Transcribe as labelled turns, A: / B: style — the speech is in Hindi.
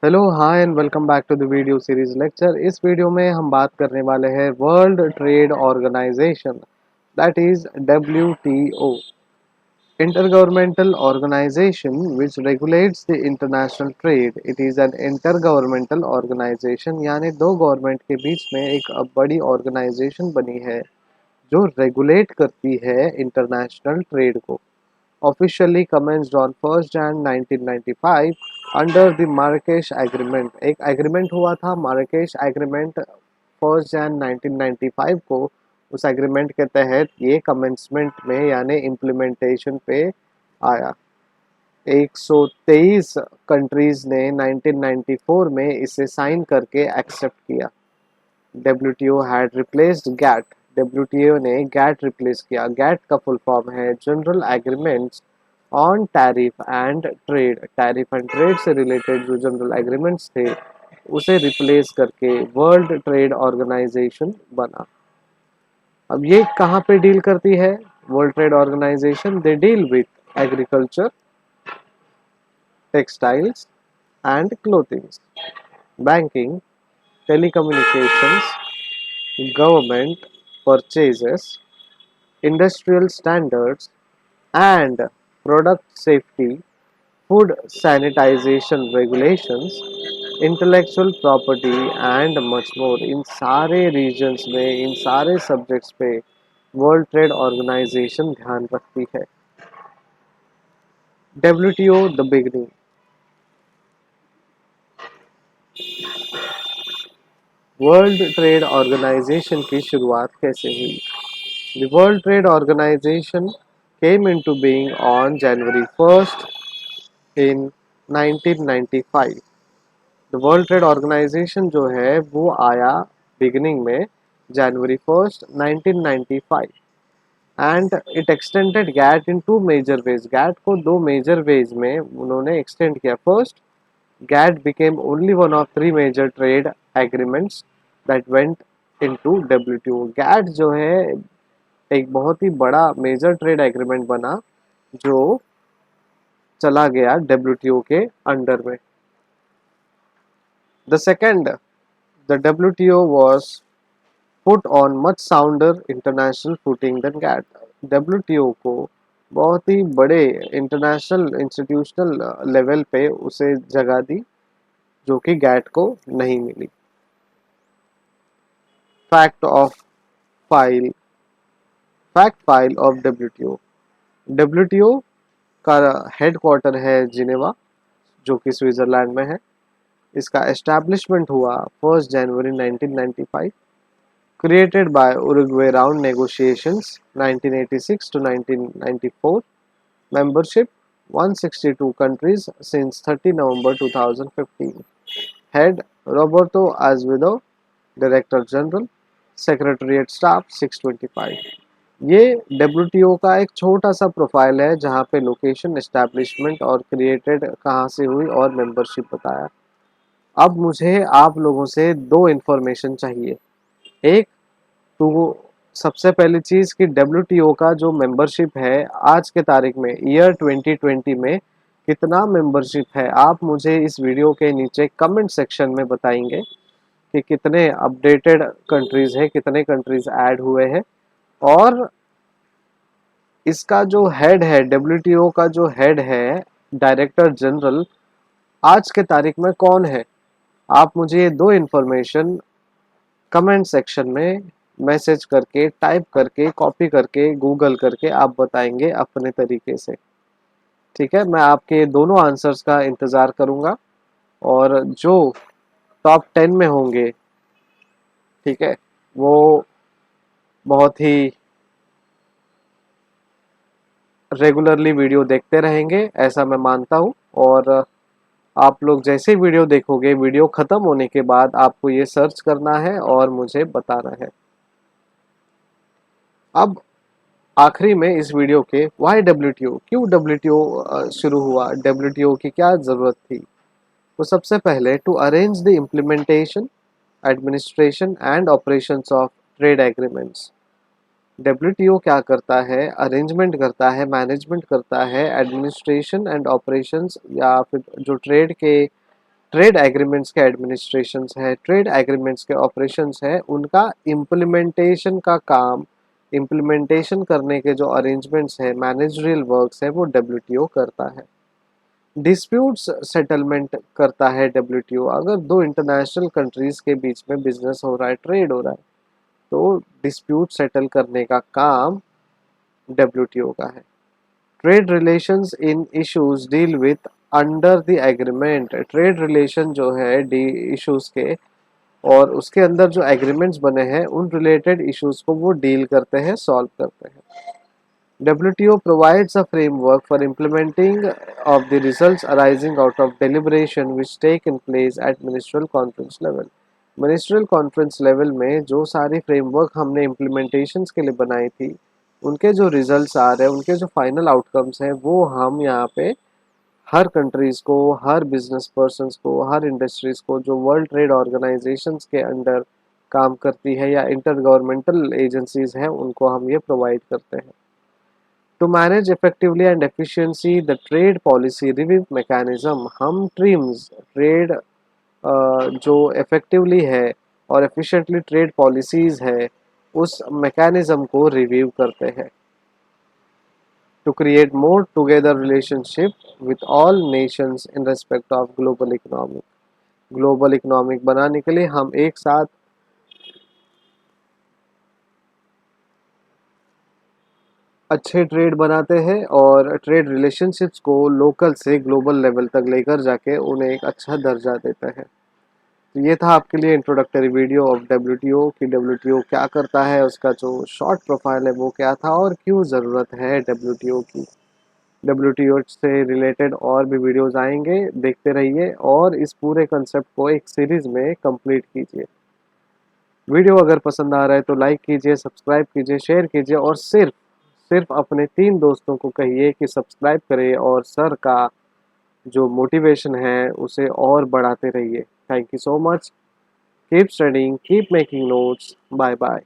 A: Hello hi and welcome back to the video series lecture. इस वीडियो में हम बात करने वाले हैं world trade organization, that is WTO, intergovernmental organization which regulates the international trade. It is an intergovernmental organization, यानी दो गवर्नमेंट के बीच में एक बड़ी ऑर्गेनाइजेशन बनी है जो रेगुलेट करती है इंटरनेशनल ट्रेड को। officially commenced on 1st Jan 1995 under the Marrakesh Agreement। एक एग्रीमेंट हुआ था मार्राकेश एग्रीमेंट 1st Jan 1995 को। उस एग्रीमेंट के तहत ये कमेंसमेंट में यानी इम्प्लीमेंटेशन पे आया। 123 कंट्रीज ने 1994 में इसे साइन करके एक्सेप्ट किया। WTO had replaced GATT. WTO ने गैट रिप्लेस किया। गैट का फुल फॉर्म है general agreements on tariff and trade. Tariff and trade से रिलेटेड जो जनरल एग्रीमेंट्स थे उसे रिप्लेस करके वर्ल्ड ट्रेड ऑर्गेनाइजेशन बना। अब ये कहाँ पे डील करती है world trade organization? They deal with agriculture, textiles and clothings, banking, telecommunications, government purchases, industrial standards and product safety, food sanitization regulations, intellectual property and much more। इन सारे regions में इन सारे subjects पे World Trade Organization ध्यान रखती है। WTO the beginning। World trade organization की शुरुआत कैसे हुई? The World Trade Organization came into being on January 1st in 1995। The World Trade Organization जो है वो आया बिगिनिंग में January 1st 1995 and it extended GATT in two major ways। GATT को दो major ways में उन्होंने extend किया। First, GATT became only one of three major trade agreements that went into WTO। GATT जो है एक बहुत ही बड़ा मेजर ट्रेड एग्रीमेंट बना जो चला गया WTO के अंडर में। The second, the WTO was put on much sounder international footing than GATT। WTO को बहुत ही बड़े इंटरनेशनल इंस्टीट्यूशनल लेवल पे उसे जगह दी जो कि GATT को नहीं मिली। Fact of file fact file of WTO। WTO का हेडक्वार्टर है जिनेवा जो कि स्विट्जरलैंड में है। इसका एस्टैब्लिशमेंट हुआ 1 जनवरी 1995। Created by Uruguay round negotiations 1986 to 1994। Membership 162 countries since 30 नवंबर 2015। Head Roberto Azevedo, director general, secretariat staff 625। ये WTO का एक छोटा सा प्रोफाइल है जहाँ पे लोकेशन, एस्टैब्लिशमेंट और क्रिएटेड कहाँ से हुई और मेंबरशिप बताया। अब मुझे आप लोगों से दो इन्फॉर्मेशन चाहिए। एक तो सबसे पहली चीज़ कि WTO का जो मेंबरशिप है आज के तारीख में ईयर 2020 में कितना मेंबरशिप है, आप मुझे इस वीडियो के नीचे कमेंट सेक्शन में बताएंगे कि कितने अपडेटेड कंट्रीज़ है, कितने कंट्रीज़ ऐड हुए हैं। और इसका जो हेड है, WTO का जो हेड है, डायरेक्टर जनरल, आज के तारीख में कौन है? आप मुझे ये दो इन्फॉर्मेशन कमेंट सेक्शन में मैसेज करके, टाइप करके, कॉपी करके, गूगल करके आप बताएंगे अपने तरीके से। ठीक है, मैं आपके दोनों आंसर्स का इंतज़ार करूँगा और जो टॉप 10 में होंगे, ठीक है, वो बहुत ही रेगुलरली वीडियो देखते रहेंगे ऐसा मैं मानता हूँ। और आप लोग जैसे वीडियो देखोगे, वीडियो ख़त्म होने के बाद आपको ये सर्च करना है और मुझे बताना है। अब आखिरी में इस वीडियो के वाई WTO, क्यों WTO शुरू हुआ, WTO की क्या ज़रूरत थी? तो सबसे पहले to arrange the implementation, administration and operations of trade agreements. WTO क्या करता है? अरेंजमेंट करता है, मैनेजमेंट करता है, एडमिनिस्ट्रेशन एंड ऑपरेशंस या फिर जो ट्रेड के ट्रेड एग्रीमेंट्स के एडमिनिस्ट्रेशंस है, ट्रेड एग्रीमेंट्स के ऑपरेशंस है, उनका इम्प्लीमेंटेशन का काम, इम्प्लीमेंटेशन करने के जो अरेंजमेंट्स है, मैनेजरियल वर्क्स है, वो डब्ल्यूटीओ करता है। डिस्प्यूट्स सेटलमेंट करता है डब्ल्यूटीओ। अगर दो इंटरनेशनल कंट्रीज के बीच में बिजनेस हो रहा है, ट्रेड हो रहा है, तो डिस्प्यूट सेटल करने का काम डब्ल्यूटीओ का है। Trade relations in issues deal with under the agreement. Trade relation जो है डी इश्यूज के और उसके अंदर जो एग्रीमेंट्स बने हैं उन रिलेटेड इश्यूज को वो डील करते हैं, सॉल्व करते हैं। WTO provides a framework for implementing of the results arising out of deliberation which take in place at ministerial conference level. Ministerial conference level में जो सारी फ्रेमवर्क हमने इम्प्लीमेंटेशंस के लिए बनाई थी, उनके जो रिजल्ट्स आ रहे हैं, उनके जो फाइनल आउटकम्स हैं, वो हम यहाँ पे हर कंट्रीज को, हर बिजनेस पर्सनस को, हर इंडस्ट्रीज को जो वर्ल्ड ट्रेड ऑर्गेनाइजेशंस के अंडर काम करती है या इंटर गवर्नमेंटल एजेंसीज हैं, उनको हम ये प्रोवाइड करते हैं। To manage effectively and efficiency the trade policy review mechanism, हम ट्रीम्स ट्रेड जो इफेक्टिवली है और एफिशिएंटली ट्रेड पॉलिसीज है, उस मैकेनिज्म को रिव्यू करते हैं। To create more together relationship with all nations in respect of global economic. Global economic बनाने के लिए हम एक साथ अच्छे ट्रेड बनाते हैं और ट्रेड रिलेशनशिप्स को लोकल से ग्लोबल लेवल तक लेकर जाके उन्हें एक अच्छा दर्जा देते हैं। तो ये था आपके लिए इंट्रोडक्टरी वीडियो ऑफ डब्ल्यूटीओ कि डब्ल्यूटीओ क्या करता है, उसका जो शॉर्ट प्रोफाइल है वो क्या था और क्यों ज़रूरत है डब्ल्यूटीओ की। डब्ल्यूटीओ से रिलेटेड और भी वीडियोस आएंगे, देखते रहिए और इस पूरे कंसेप्ट को एक सीरीज़ में कंप्लीट कीजिए। वीडियो अगर पसंद आ रहा है तो लाइक कीजिए, सब्सक्राइब कीजिए, शेयर कीजिए और सिर्फ अपने 3 दोस्तों को कहिए कि सब्सक्राइब करें और सर का जो मोटिवेशन है उसे और बढ़ाते रहिए। Thank you so much. Keep studying, keep making notes. Bye bye.